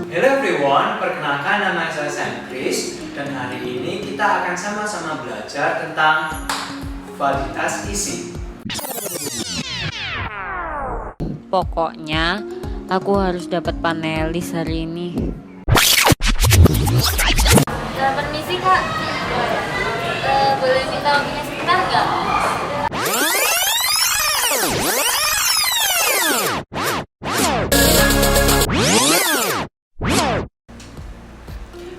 Hello everyone, perkenalkan nama saya Sam Chris dan hari ini kita akan sama-sama belajar tentang validitas isi. Pokoknya aku harus dapat panelis hari ini. Permisi kak, boleh minta waktunya sebentar nggak?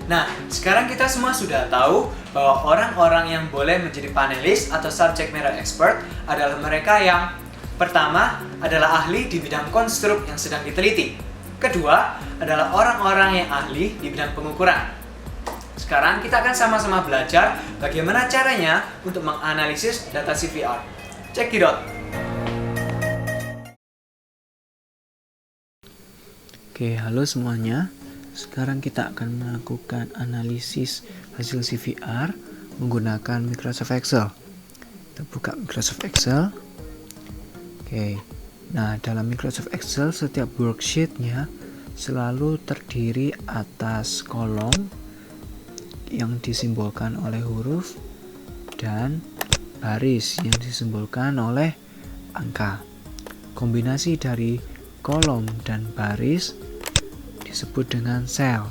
Nah, sekarang kita semua sudah tahu bahwa orang-orang yang boleh menjadi panelis atau subject matter expert adalah mereka yang pertama adalah ahli di bidang konstruk yang sedang diteliti. Kedua adalah orang-orang yang ahli di bidang pengukuran. Sekarang kita akan sama-sama belajar bagaimana caranya untuk menganalisis data CVR. Check it out. Oke, halo semuanya. Sekarang kita akan melakukan analisis hasil CVR menggunakan Microsoft Excel. Kita buka Microsoft Excel. Oke, nah dalam Microsoft Excel setiap worksheet-nya selalu terdiri atas kolom yang disimbolkan oleh huruf dan baris yang disimbolkan oleh angka. Kombinasi dari kolom dan baris disebut dengan sel.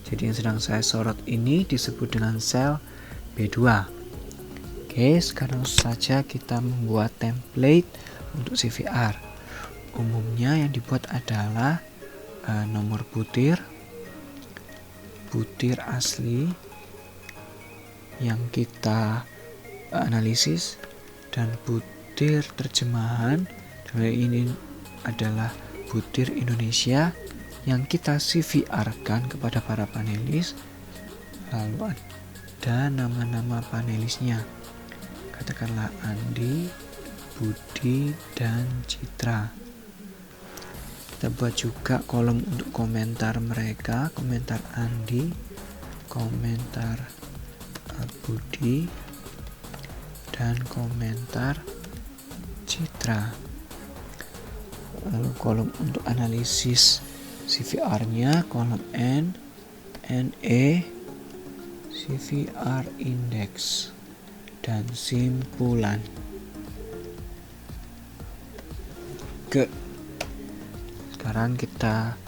Jadi yang sedang saya sorot ini disebut dengan sel B2. Oke, sekarang saja kita membuat template untuk CVR. Umumnya yang dibuat adalah nomor butir asli yang kita analisis dan butir terjemahan. Dan ini adalah butir Indonesia yang kita CVR-kan kepada para panelis. Lalu ada nama-nama panelisnya, katakanlah Andi, Budi, dan Citra. Kita buat juga kolom untuk komentar mereka, komentar Andi, komentar Budi, dan komentar Citra. Lalu kolom untuk analisis CVR-nya, kolom N, NE, CVR index, dan simpulan. Sekarang kita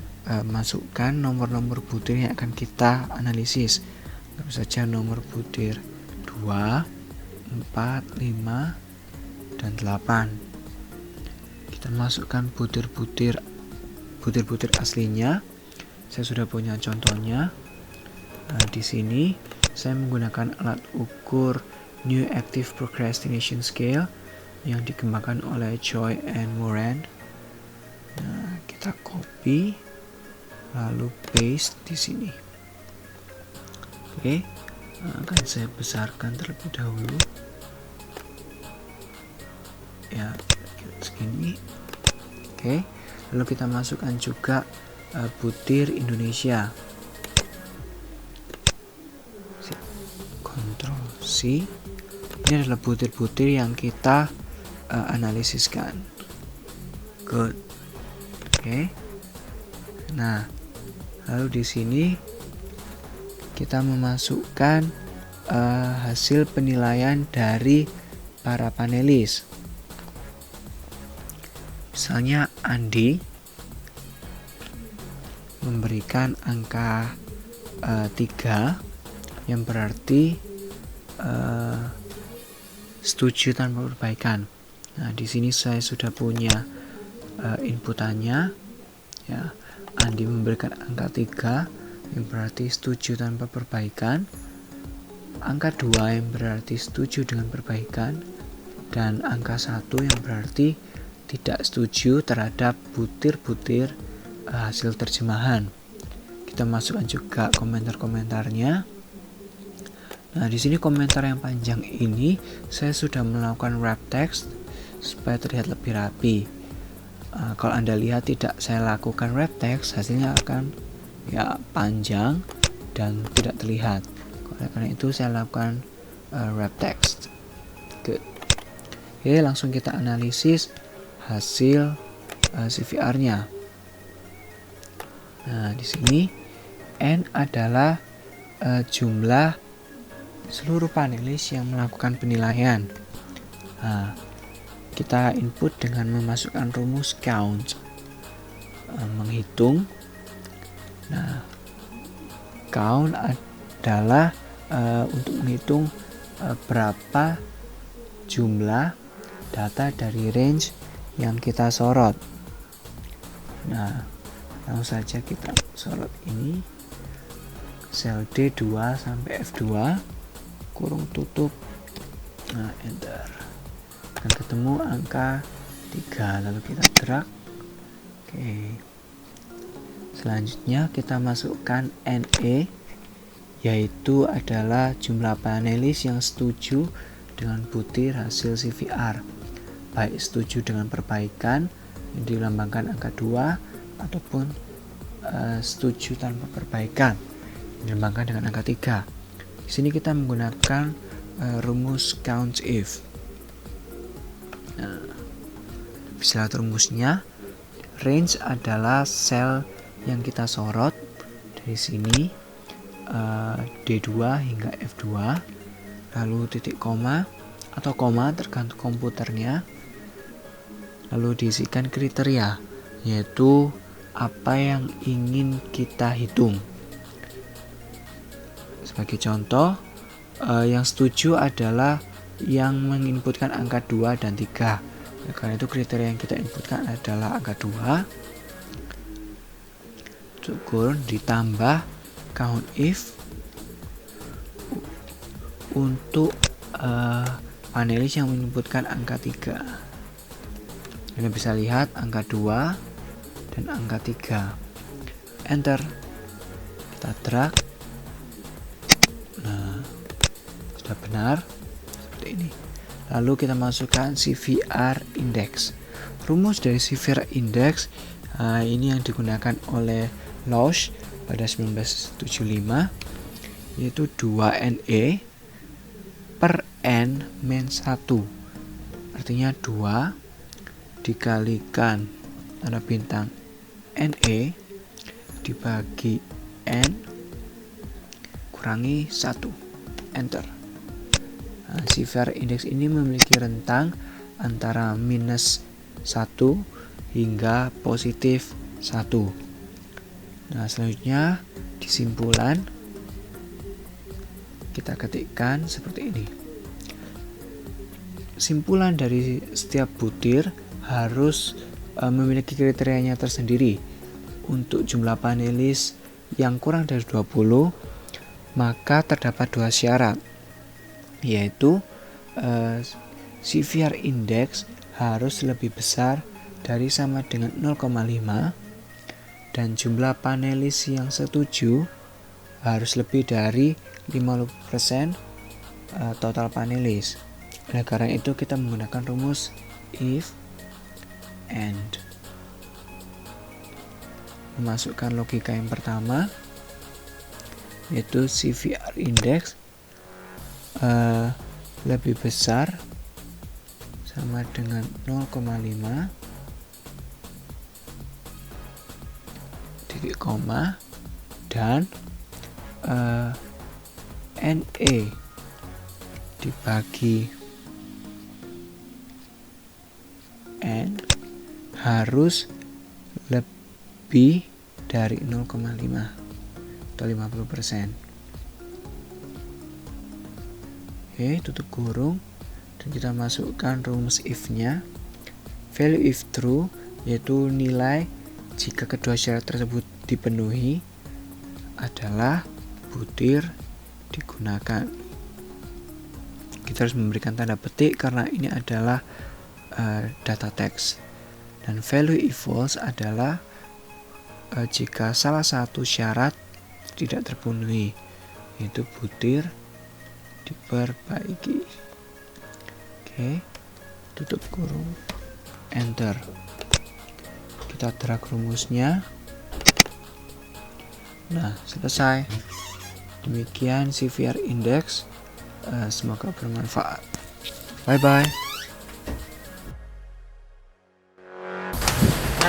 masukkan nomor-nomor butir yang akan kita analisis. Tentu saja nomor butir 2, 4, 5, dan 8. Kita masukkan butir-butir aslinya. Saya sudah punya contohnya. Di sini saya menggunakan alat ukur New Active Procrastination Scale yang dikembangkan oleh Choi and Moran. Nah, kita copy lalu paste di sini. Oke, akan saya besarkan terlebih dahulu. Ya, segini. Oke, lalu kita masukkan juga butir Indonesia. Ctrl C. Ini adalah butir-butir yang kita analisiskan. Good. Oke. Nah, lalu di sini kita memasukkan hasil penilaian dari para panelis. Misalnya Andi memberikan angka 3 yang berarti setuju tanpa perbaikan. Nah, di sini saya sudah punya inputannya. Ya, Andi memberikan angka 3 yang berarti setuju tanpa perbaikan, angka 2 yang berarti setuju dengan perbaikan, dan angka 1 yang berarti tidak setuju terhadap butir-butir hasil terjemahan. Kita masukkan juga komentar-komentarnya. Nah, di sini komentar yang panjang ini saya sudah melakukan wrap text supaya terlihat lebih rapi. Kalau Anda lihat tidak saya lakukan wrap text, hasilnya akan panjang dan tidak terlihat. Karena itu saya lakukan wrap text. Good. Oke, langsung kita analisis hasil CVR-nya. Nah, di sini N adalah jumlah seluruh panelis yang melakukan penilaian. Nah, kita input dengan memasukkan rumus count, menghitung. Nah, count adalah untuk menghitung berapa jumlah data dari range yang kita sorot. Nah, langsung saja kita sorot ini, sel D2 sampai F2, kurung tutup, nah enter, akan ketemu angka 3, lalu kita drag. Oke, selanjutnya kita masukkan NE, yaitu adalah jumlah panelis yang setuju dengan butir hasil CVR, baik setuju dengan perbaikan yang dilambangkan angka 2 ataupun setuju tanpa perbaikan yang dilambangkan dengan angka 3. Di sini kita menggunakan rumus count if. Nah, bisa lihat rumusnya. Range adalah sel yang kita sorot dari sini, D2 hingga F2, lalu titik koma atau koma tergantung komputernya, lalu diisikan kriteria, yaitu apa yang ingin kita hitung. Sebagai contoh, yang setuju adalah yang menginputkan angka 2 dan 3. Karena itu kriteria yang kita inputkan adalah angka 2. Syukur ditambah count if untuk panelis yang menginputkan angka 3. Kita bisa lihat angka 2 dan angka 3. Enter. Kita drag. Nah, sudah benar seperti ini. Lalu kita masukkan CVR index. Rumus dari CVR index ini yang digunakan oleh Losch pada 1975, yaitu 2NE per N min 1. Artinya 2 dikalikan tanda bintang NE dibagi N kurangi 1. Enter. Nah, CVR index ini memiliki rentang antara minus 1 hingga positif 1. Nah, selanjutnya di simpulan kita ketikkan seperti ini. Simpulan dari setiap butir harus memiliki kriterianya tersendiri. Untuk jumlah panelis yang kurang dari 20, maka terdapat 2 syarat, yaitu CVR index harus lebih besar dari sama dengan 0,5 dan jumlah panelis yang setuju harus lebih dari 50% total panelis. Oleh karena itu kita menggunakan rumus if and. Memasukkan logika yang pertama, yaitu CVR index lebih besar sama dengan 0,5 titik koma dan NE dibagi N harus lebih dari 0,5 atau 50%. Oke, tutup kurung dan kita masukkan rumus if-nya. Value if true, yaitu nilai jika kedua syarat tersebut dipenuhi, adalah butir digunakan. Kita harus memberikan tanda petik karena ini adalah data teks. Dan value if false adalah jika salah satu syarat tidak terpenuhi, yaitu butir diperbaiki. Oke, tutup kurung, enter. Kita drag rumusnya. Nah, selesai. Demikian CVR index. Semoga bermanfaat. Bye bye.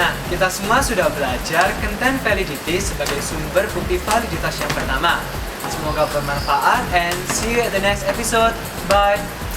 Nah, kita semua sudah belajar content validity sebagai sumber bukti validitas yang pertama. Semoga bermanfaat and see you at the next episode. Bye!